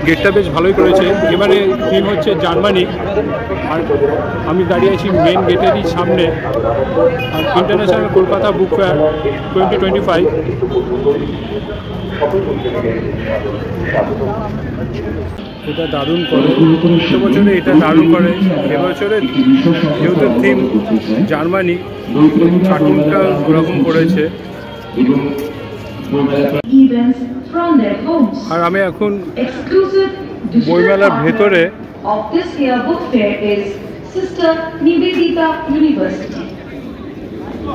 গেটটা বেশ ভালোই করেছে। এবারে থিম হচ্ছে জার্মানি, আর আমি দাঁড়িয়ে আছি মেন গেটেরই সামনে। আর ইন্টারন্যাশনাল কলকাতা বুক ফেয়ার 2025। এটা দারুণ করে, গত বছরে এটা দারুণ করে। এবছরে যেহেতু থিম জার্মানি, কার্টুনটা ওরকম করেছে। আর আমি এখন বইমেলার ভেতরে।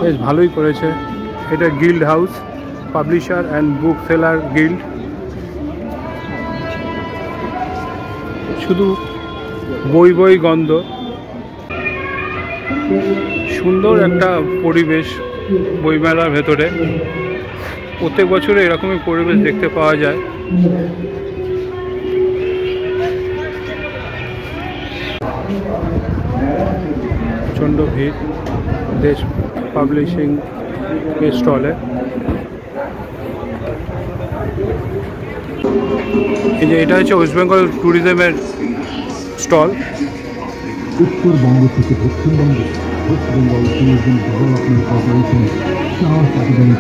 বেশ ভালোই করেছে। এটা guild house, publisher and book seller guild. শুধু বই গন্ধ। সুন্দর একটা পরিবেশ বইমেলার ভেতরে। প্রত্যেক বছরে এরকমই পরিবেশ দেখতে পাওয়া যায়। প্রচণ্ড ভিড় দেশ পাবলিশিং স্টলে। এই যে এটা হচ্ছে ওয়েস্ট বেঙ্গল ট্যুরিজমের স্টল। উত্তরবঙ্গ থেকে পশ্চিমবঙ্গে West Bengal tourism development corporation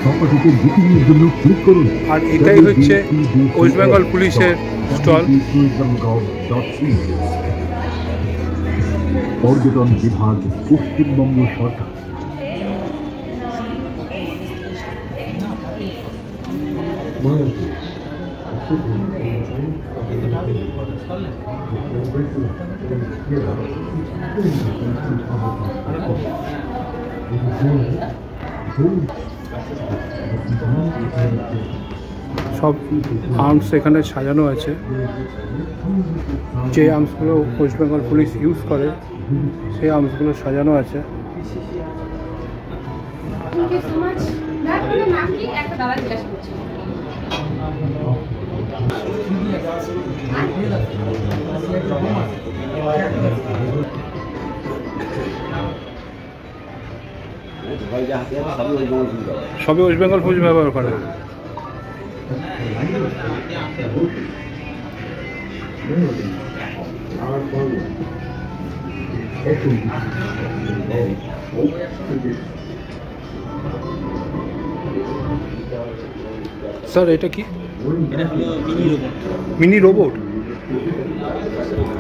প্রপার্টিতে বুকিংয়ের জন্য ক্লিক করুন। আর এটাই হচ্ছে ওয়েস্ট বেঙ্গল পুলিশের স্টল। পর্যটন বিভাগ, পশ্চিমবঙ্গ সরকার। সব আর্মস এখানে সাজানো আছে। যে আর্মসগুলো ওয়েস্ট বেঙ্গল পুলিশ ইউজ করে সেই আর্মসগুলো সাজানো আছে। সবই ওয়েস্ট বেঙ্গল পুলিশ ব্যবহার করে। স্যার এটা কি? এটা হলো মিনি রোবট।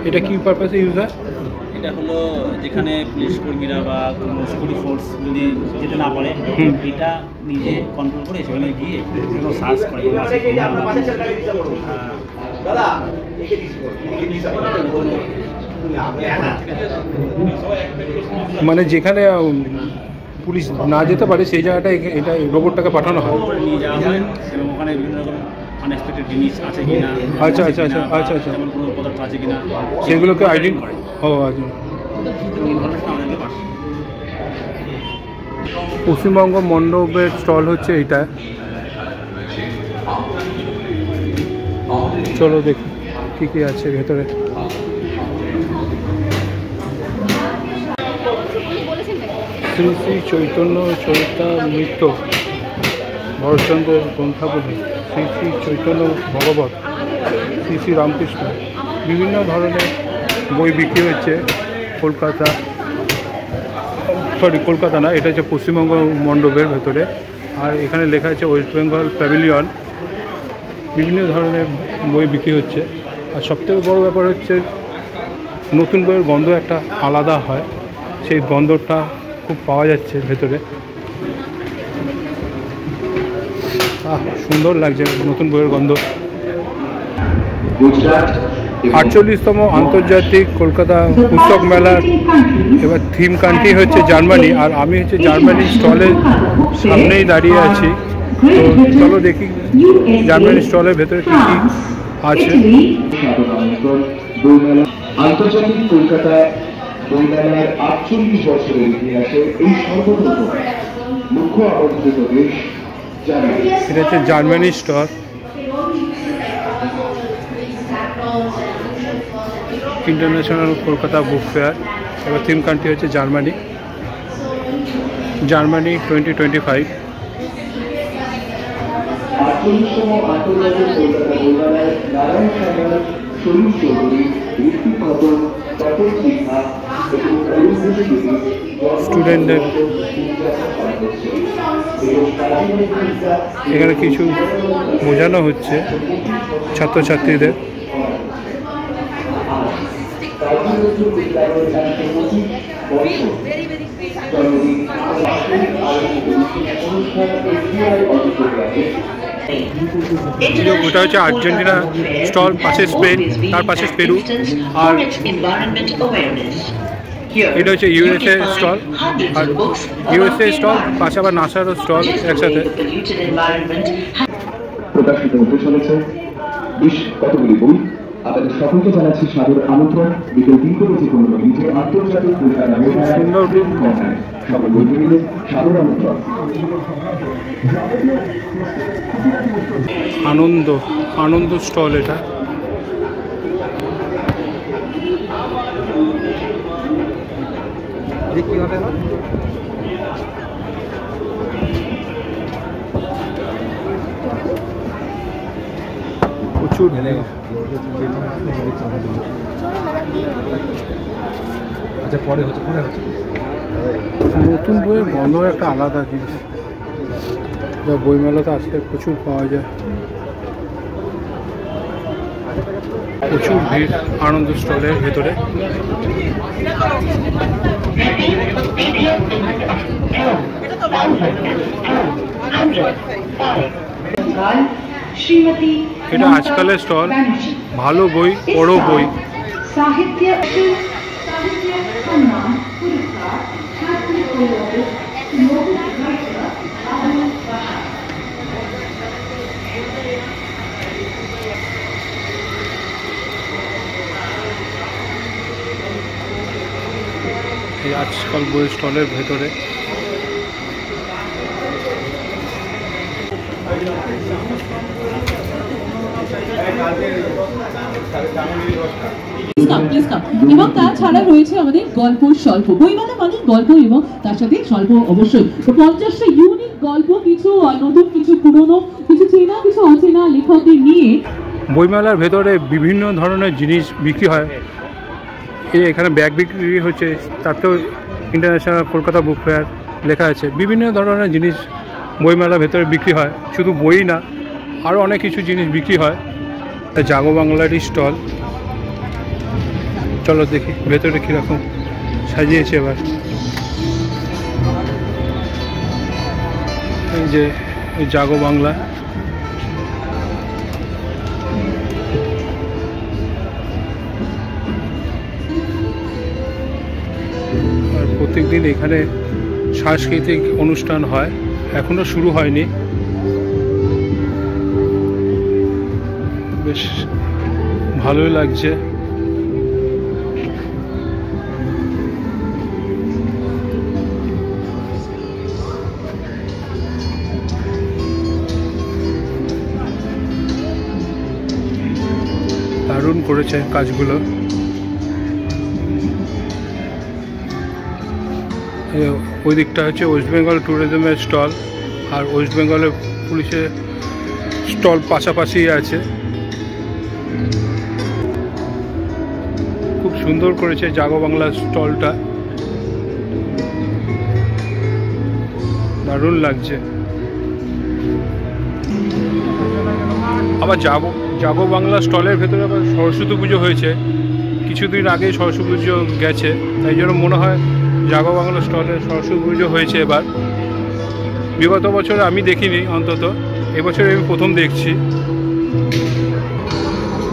এটা কি পারপাসে ইউজ হয়? এটা হলো যেখানে পুলিশ কর্মীরা বা কোনো সিকিউরিটি ফোর্স যদি যেতে না পারে, এটা নিজে কন্ট্রোল করে সেখানে গিয়ে সেগুলো সার্চ করে। মানে যেখানে পুলিশ না যেতে পারে সেই জায়গাটায় এটা রোবটটাকে পাঠানো হয়। নিয়ে যাওয়া হয় এবং ওখানে বিভিন্ন রকম আনএক্সপেক্টেড জিনিস আছে কিনা, আচ্ছা আচ্ছা আচ্ছা আচ্ছা আচ্ছা, যেমন কোনো পদার্থ আছে কিনা সেগুলোকে আইডেন্টি করে। ও আচ্ছা। পশ্চিমবঙ্গ মণ্ডপের স্টল হচ্ছে এইটা। চলো দেখি কী কী আছে ভেতরে। শ্রী শ্রী চৈতন্য চরিতামৃত ভরতচন্দ্র গ্রন্থাবলী, শ্রী শ্রী চৈতন্য ভগবত, শ্রী শ্রী রামকৃষ্ণ, বিভিন্ন ধরনের বই বিক্রি হচ্ছে। কলকাতা না, এটা হচ্ছে পশ্চিমবঙ্গ মণ্ডপের ভেতরে। আর এখানে লেখা আছে ওয়েস্ট বেঙ্গল প্যাভিলিয়ন। বিভিন্ন ধরনের বই বিক্রি হচ্ছে। আর সবথেকে বড় ব্যাপার হচ্ছে নতুন বইয়ের গন্ধ একটা আলাদা হয়, সেই গন্ধটা খুব পাওয়া যাচ্ছে ভেতরে। সুন্দর লাগছে নতুন বইয়ের গন্ধ। 48তম আন্তর্জাতিক কলকাতা পুস্তক মেলার এবার থিম কান্ট্রি হচ্ছে জার্মানি। আর আমি হচ্ছে জার্মানি স্টলের সামনেই দাঁড়িয়ে আছি। তো চলো দেখি জার্মানি স্টলের ভেতরে কী কী আছে। আন্তর্জাতিক কলকাতা বইমেলার 48 বছরের ইতিহাসে এই সর্বপ্রথম মুখ্য আমন্ত্রিত দেশ জার্মানি। এটা হচ্ছে Germany stall. International Kolkata book fair. এবার থিম কান্ট্রি হচ্ছে জার্মানি। জার্মানি 2025। 48তম আন্তর্জাতিক কলকাতা বইমেলায় নারায়ণ সাগর, সলিল চৌধুরী, ঋত্বিক খতম, তপন সিনহা এবং স্টুডেন্টদের এখানে কিছু বোঝানো হচ্ছে ছাত্রছাত্রীদের। ওটা হচ্ছে আর্জেন্টিনা স্টল, পাশে স্পেন, তার পাশে পেরু, আর এটা হচ্ছে ইউএসএ স্টল, আর ইউএসএ স্টল পাশে আবার নাসারও স্টল একসাথে। প্রকাশিত হতে চলেছে বেশ কতগুলি বই। আপনাদের সকলকে জানাচ্ছি সাদর আমন্ত্রণ। বিকেল 3:15 আন্তর্জাতিক কলকাতা সকল বইগুলিতে সাদর আমন্ত্রণ। আনন্দ স্টল এটা। প্রচুর নতুন বইয়ের গন্ধ একটা আলাদা জিনিস, যা বইমেলাতে আসলে প্রচুর পাওয়া যায়। প্রচুর ভিড় আনন্দ স্টলের ভেতরে। এটা আজকালের স্টল, ভালো বই, বড় বই। সাহিত্য এই আজকাল বই স্টলের ভেতরে এবং তাছাড়া রয়েছে আমাদের গল্প স্বল্প। বইমেলা মানে গল্প এবং তার সাথে স্বল্প অবশ্যই। তো 50টা ইউনিক গল্প, কিছু নতুন, কিছু পুরনো, কিছু চেনা, কিছু অচেনা লেখকদের নিয়ে। বইমেলার ভেতরে বিভিন্ন ধরনের জিনিস বিক্রি হয়। এখানে ব্যাগ বিক্রি হচ্ছে, তাতেও ইন্টারন্যাশনাল কলকাতা বুক ফেয়ার লেখা আছে। বিভিন্ন ধরনের জিনিস বইমেলার ভেতরে বিক্রি হয়, শুধু বই না, আরও অনেক কিছু জিনিস বিক্রি হয়। জাগো বাংলারই স্টল, চলো দেখি ভেতরে কীরকম সাজিয়েছে। এবার এই যে জাগো বাংলা, আর প্রত্যেকদিন এখানে সাংস্কৃতিক অনুষ্ঠান হয়, এখনো শুরু হয়নি। বেশ ভালোই লাগছে। দারুণ করেছে কাজগুলো। ওই দিকটা হচ্ছে ওয়েস্ট বেঙ্গল ট্যুরিজমের স্টল, আর ওয়েস্ট বেঙ্গলের পুলিশের স্টল পাশাপাশি আছে। খুব সুন্দর করেছে জাগো বাংলা স্টলটা, দারুণ লাগছে। আবার জাগো বাংলা স্টলের ভেতরে আবার সরস্বতী পুজো হয়েছে, কিছুদিন আগে সরস্বতী পুজো গেছে, তাই জন্য মনে হয় জাগো বাংলা স্টলে সরস্বতী পুজো হয়েছে এবার। বিগত বছর আমি দেখিনি, অন্তত এবছর আমি প্রথম দেখছি।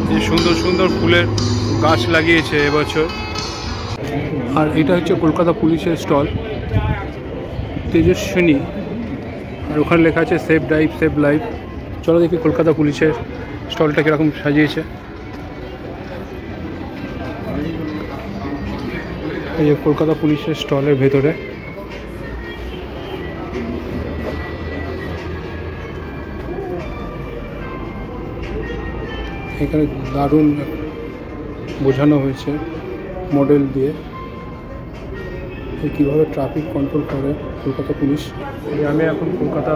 যে সুন্দর সুন্দর ফুলের গাছ লাগিয়েছে এবছর। আর এটা হচ্ছে কলকাতা পুলিশের স্টল, তেজস্বিনী, আর ওখানে লেখা আছে সেভ ড্রাইভ সেভ লাইফ। চলো দেখি কলকাতা পুলিশের স্টলটা কীরকম সাজিয়েছে। এই যে কলকাতা পুলিশের স্টলের ভেতরে এখানে দারুণ বোঝানো হয়েছে মডেল দিয়ে কীভাবে ট্রাফিক কন্ট্রোল করে কলকাতা পুলিশ। আমি এখন কলকাতা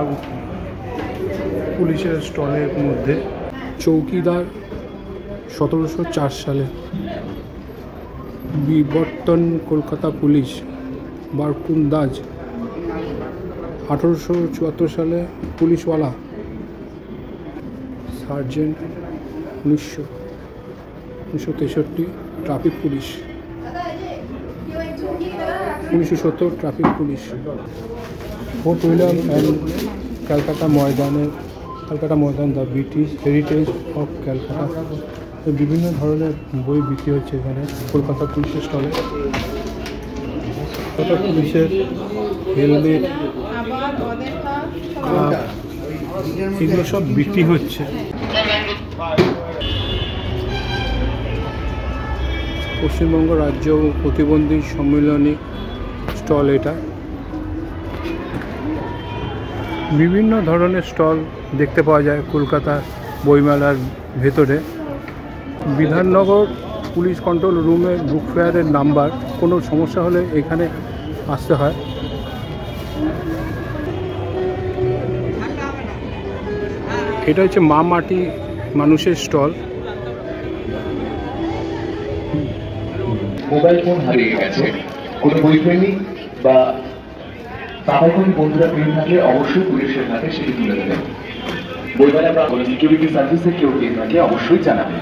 পুলিশের স্টলের মধ্যে চৌকিদার 1704 সালে, বিবর্তন কলকাতা পুলিশ বারকুন্দাজ 1874 সালে, পুলিশওয়ালা sergeant 1963 traffic police, 1970 traffic police, Fort William and Calcutta Maidan the British heritage of Calcutta. বিভিন্ন ধরনের বই বিক্রি হচ্ছে এখানে কলকাতা পুলিশের স্টলে। কলকাতা পুলিশের হেলমেট, এগুলো সব বিক্রি হচ্ছে। পশ্চিমবঙ্গ রাজ্য প্রতিবন্ধী সম্মেলনী স্টল এটা। বিভিন্ন ধরনের স্টল দেখতে পাওয়া যায় কলকাতা বইমেলার ভেতরে। বিধাননগর পুলিশ কন্ট্রোল রুমের বুক ফেয়ারের নাম্বার, কোনো সমস্যা হলে এখানে আসতে হয়। এটা হচ্ছে মা মাটি মানুষের স্টল। মোবাইল ফোন হারিয়ে গেছে, কোনো বইপ্রেমী বা সাফাইকর্মী বন্ধুরা পেয়ে থাকলে অবশ্যই পুলিশের হাতে সেটি তুলে দেবেন। বইমেলা বা কোনো সিকিউরিটি সার্ভিসে কেউ পেয়ে থাকলে অবশ্যই জানাবেন।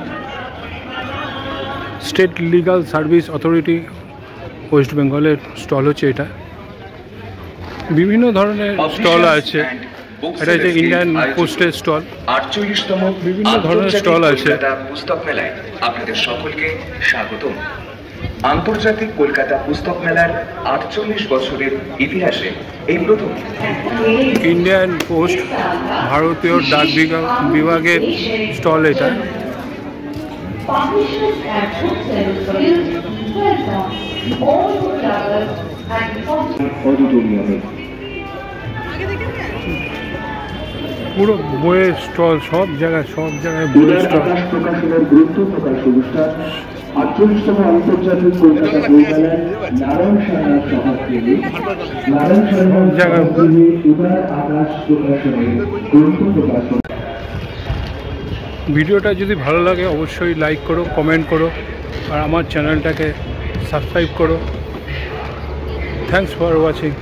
State legal service authority West বেঙ্গলের স্টল হচ্ছে এটা। বিভিন্ন ধরনের স্টল আছে। এটা হচ্ছে ইন্ডিয়ান পোস্টের স্টল। 48তম বিভিন্ন ধরনের স্টল আছে। পুস্তক মেলায় আপনাদের সকলকে স্বাগতম। আন্তর্জাতিক কলকাতা পুস্তক মেলার 48 বছরের ইতিহাসে এই প্রথম ইন্ডিয়ান পোস্ট ভারতীয় ডাক বিভাগের স্টল এটা। পুরো বইয়ের স্টল, সব জায়গায় বইয়ের স্টল। প্রকাশনের গুরুত্ব প্রকাশ অনুষ্ঠান 48তম আন্তর্জাতিক কলকাতা বইমেলায় নারায়ণ সান্যাল সভাপতি নারায়ণ সান্যাল সভাপতি উদার আকাশ প্রকাশনের গুরুত্ব প্রকাশ। ভিডিওটা যদি ভালো লাগে অবশ্যই লাইক করো, কমেন্ট করো, আর আমার চ্যানেলটাকে সাবস্ক্রাইব করো। Thanks for watching.